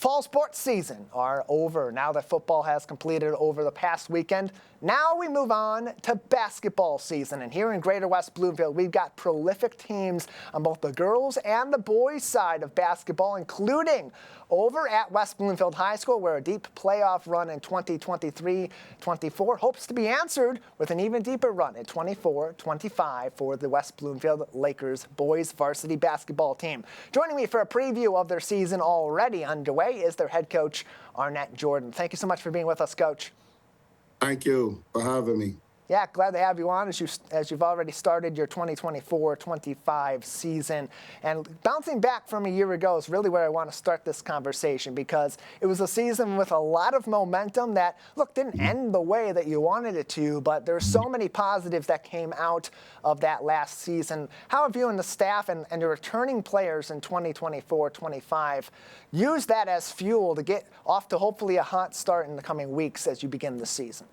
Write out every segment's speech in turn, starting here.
Fall sports season are over now that football has completed over the past weekend. Now we move on to basketball season. And here in Greater West Bloomfield, we've got prolific teams on both the girls and the boys side of basketball, including over at West Bloomfield High School, where a deep playoff run in 2023-24 hopes to be answered with an even deeper run in 24-25 for the West Bloomfield Lakers boys varsity basketball team. Joining me for a preview of their season already underway is their head coach, Arnette Jordan. Thank you so much for being with us, Coach. Thank you for having me. Yeah, glad to have you on as you've already started your 2024-25 season. And bouncing back from a year ago is really where I want to start this conversation, because it was a season with a lot of momentum that, look, didn't end the way that you wanted it to, but there's so many positives that came out of that last season. How have you and the staff and your returning players in 2024-25 used that as fuel to get off to hopefully a hot start in the coming weeks as you begin the season?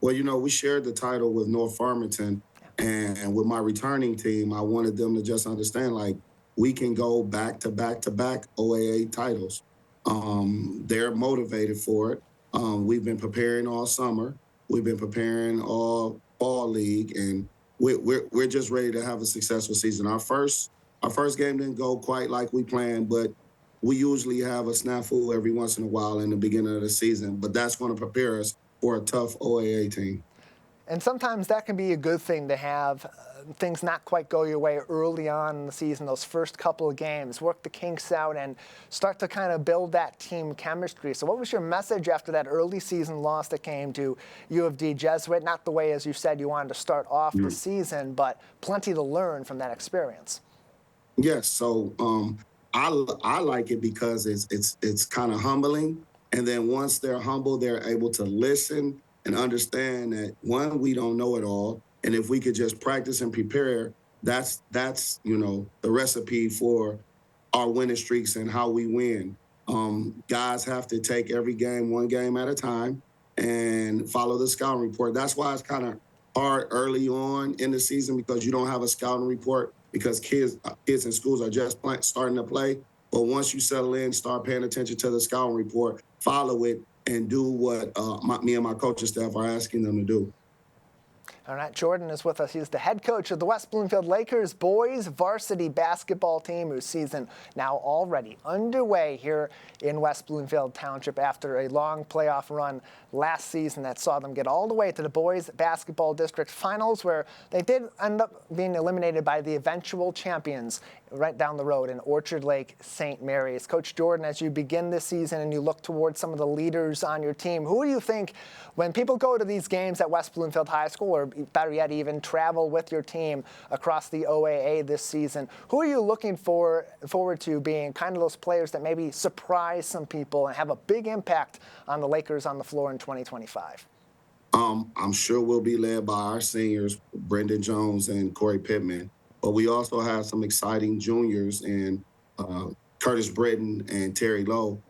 Well, we shared the title with North Farmington, and with my returning team, I wanted them to just understand, we can go back to back to back OAA titles. They're motivated for it. We've been preparing all summer. We've been preparing all fall league, and we're just ready to have a successful season. Our first game didn't go quite like we planned, but we usually have a snafu every once in a while in the beginning of the season. But that's going to prepare us for a tough OAA team. And sometimes that can be a good thing to have things not quite go your way early on in the season, those first couple of games, work the kinks out and start to kind of build that team chemistry. So what was your message after that early season loss that came to U of D Jesuit? Not the way, as you said, you wanted to start off the season, but plenty to learn from that experience. Yes, so I like it because it's kind of humbling. And then once they're humble, they're able to listen and understand that, one, we don't know it all. And if we could just practice and prepare, that's the recipe for our winning streaks and how we win. Guys have to take every game one game at a time and follow the scouting report. That's why it's kind of hard early on in the season, because you don't have a scouting report, because kids in schools are just starting to play. But once you settle in, start paying attention to the scouting report, follow it, and do what me and my coaching staff are asking them to do. Arnette Jordan is with us. He's the head coach of the West Bloomfield Lakers boys varsity basketball team, whose season now already underway here in West Bloomfield Township after a long playoff run last season that saw them get all the way to the boys basketball district finals, where they did end up being eliminated by the eventual champions right down the road in Orchard Lake St. Mary's. Coach Jordan, as you begin this season and you look towards some of the leaders on your team, who do you think, when people go to these games at West Bloomfield High School, or better yet, even travel with your team across the OAA this season, who are you looking forward to being kind of those players that maybe surprise some people and have a big impact on the Lakers on the floor in 2025? I'm sure we'll be led by our seniors, Brendan Jones and Corey Pittman. But we also have some exciting juniors in Curtis Britton and Terry Lowe.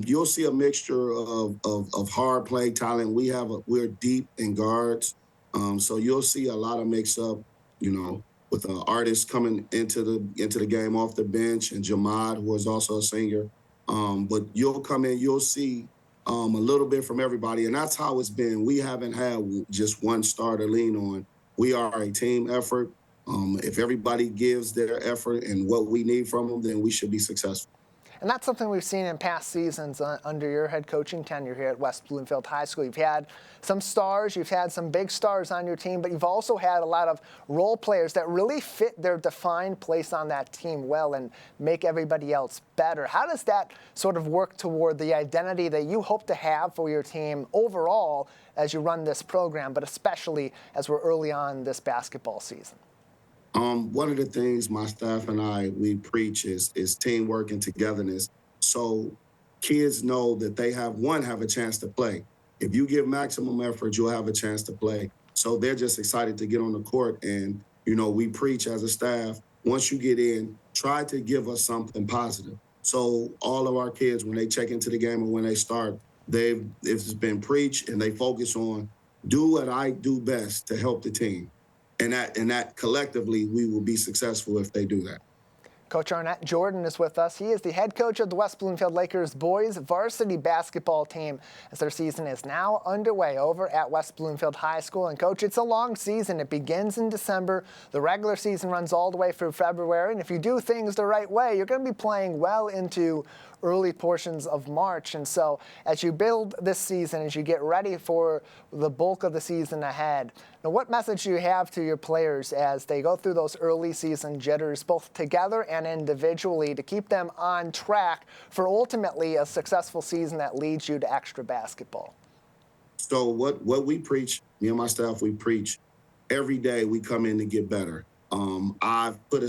You'll see a mixture of hard play talent. We're deep in guards. So you'll see a lot of mix-up, with artists coming into the game off the bench, and Jamad, who is also a senior. But you'll come in, you'll see a little bit from everybody, and that's how it's been. We haven't had just one star to lean on. We are a team effort. If everybody gives their effort and what we need from them, then we should be successful. And that's something we've seen in past seasons under your head coaching tenure here at West Bloomfield High School. You've had some stars, you've had some big stars on your team, but you've also had a lot of role players that really fit their defined place on that team well and make everybody else better. How does that sort of work toward the identity that you hope to have for your team overall as you run this program, but especially as we're early on this basketball season? One of the things my staff and we preach is teamwork and togetherness. So kids know that they have a chance to play. If you give maximum effort, you'll have a chance to play. So they're just excited to get on the court. And, we preach as a staff, once you get in, try to give us something positive. So all of our kids, when they check into the game and when they start, it's been preached, and they focus on do what I do best to help the team. And that collectively, we will be successful if they do that. Coach Arnette Jordan is with us. He is the head coach of the West Bloomfield Lakers boys varsity basketball team as their season is now underway over at West Bloomfield High School. And Coach, it's a long season. It begins in December. The regular season runs all the way through February. And if you do things the right way, you're going to be playing well into early portions of March. And so as you build this season, as you get ready for the bulk of the season ahead, now what message do you have to your players as they go through those early season jitters, both together and individually, to keep them on track for ultimately a successful season that leads you to extra basketball? So what we preach, me and my staff, we preach every day we come in to get better. I've put a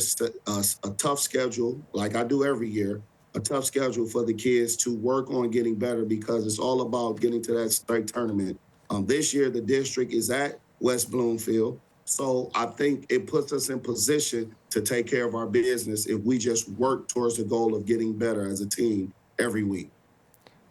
tough schedule, like I do every year, a tough schedule for the kids to work on getting better because it's all about getting to that state tournament. This year, the district is at West Bloomfield. So I think it puts us in position to take care of our business if we just work towards the goal of getting better as a team every week.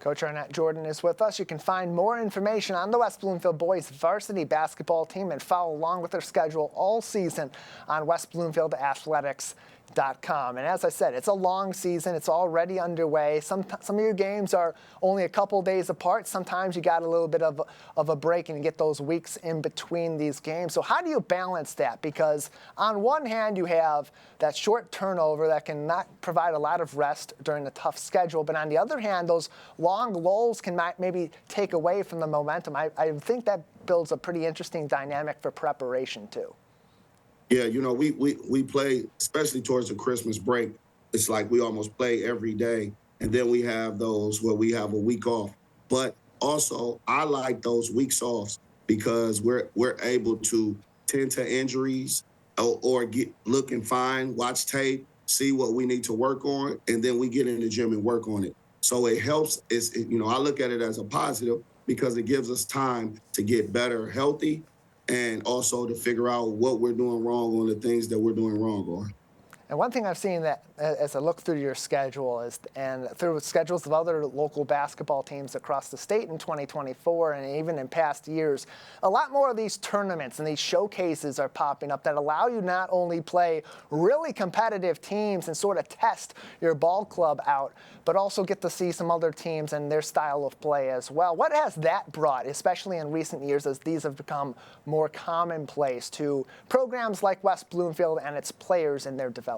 Coach Arnette Jordan is with us. You can find more information on the West Bloomfield boys varsity basketball team and follow along with their schedule all season on westbloomfieldathletics.com. And as I said, it's a long season. It's already underway. Some of your games are only a couple days apart. Sometimes you got a little bit of a break and you get those weeks in between these games. So how do you balance that? Because on one hand, you have that short turnover that can not provide a lot of rest during a tough schedule. But on the other hand, those long lulls can maybe take away from the momentum. I think that builds a pretty interesting dynamic for preparation too. Yeah, you know, we play, especially towards the Christmas break. It's like we almost play every day. And then we have those where we have a week off. But also, I like those weeks off because we're able to tend to injuries or look and find, watch tape, see what we need to work on, and then we get in the gym and work on it. So it helps. I look at it as a positive because it gives us time to get better healthy and also to figure out what we're doing wrong on the things that we're doing wrong on. And one thing I've seen that as I look through your schedule and through schedules of other local basketball teams across the state in 2024 and even in past years, a lot more of these tournaments and these showcases are popping up that allow you not only play really competitive teams and sort of test your ball club out, but also get to see some other teams and their style of play as well. What has that brought, especially in recent years as these have become more commonplace, to programs like West Bloomfield and its players in their development?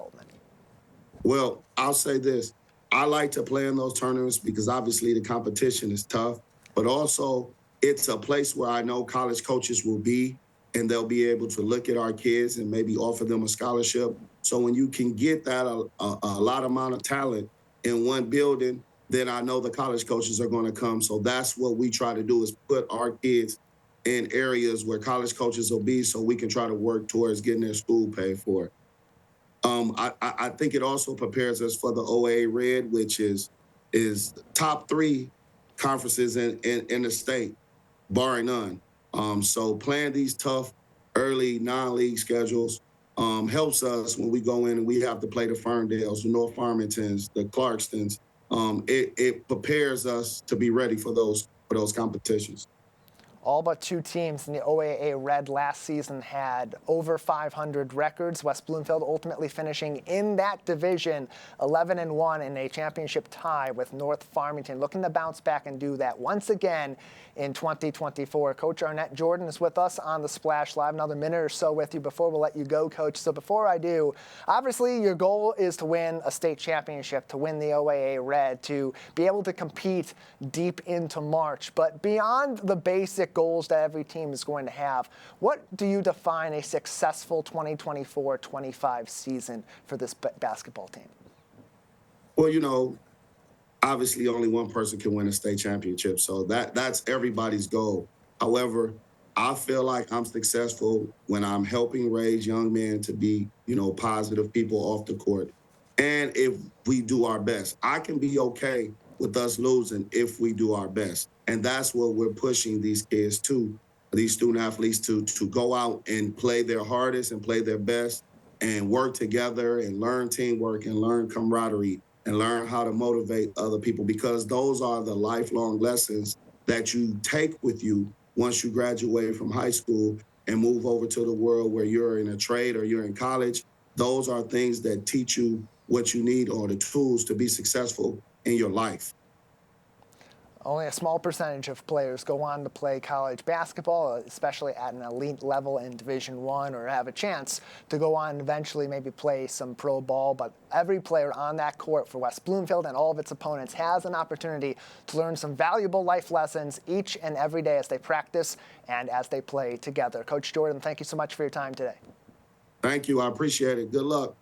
Well, I'll say this. I like to play in those tournaments because obviously the competition is tough, but also it's a place where I know college coaches will be and they'll be able to look at our kids and maybe offer them a scholarship. So when you can get that a lot amount of talent in one building, then I know the college coaches are going to come. So that's what we try to do, is put our kids in areas where college coaches will be so we can try to work towards getting their school paid for. I think it also prepares us for the OAA Red, which is top 3 conferences in the state, barring none. So playing these tough early non-league schedules helps us when we go in and we have to play the Ferndales, the North Farmingtons, the Clarkstons. It prepares us to be ready for those competitions. All but 2 teams in the OAA Red last season had over 500 records. West Bloomfield ultimately finishing in that division 11-1 in a championship tie with North Farmington, looking to bounce back and do that once again in 2024. Coach Arnette Jordan is with us on the Splash Live. Another minute or so with you before we'll let you go, Coach. So before I do, obviously your goal is to win a state championship, to win the OAA Red, to be able to compete deep into March. But beyond the basic goals that every team is going to have, what do you define a successful 2024-25 season for this basketball team? Well, obviously only one person can win a state championship, so that's everybody's goal. However, I feel like I'm successful when I'm helping raise young men to be, positive people off the court. And if we do our best, I can be okay with us losing if we do our best. And that's what we're pushing these kids to, these student athletes to go out and play their hardest and play their best and work together and learn teamwork and learn camaraderie and learn how to motivate other people, because those are the lifelong lessons that you take with you once you graduate from high school and move over to the world where you're in a trade or you're in college. Those are things that teach you what you need or the tools to be successful in your life. Only a small percentage of players go on to play college basketball, especially at an elite level in Division I, or have a chance to go on and eventually maybe play some pro ball. But every player on that court for West Bloomfield and all of its opponents has an opportunity to learn some valuable life lessons each and every day as they practice and as they play together. Coach Jordan, thank you so much for your time today. Thank you. I appreciate it. Good luck.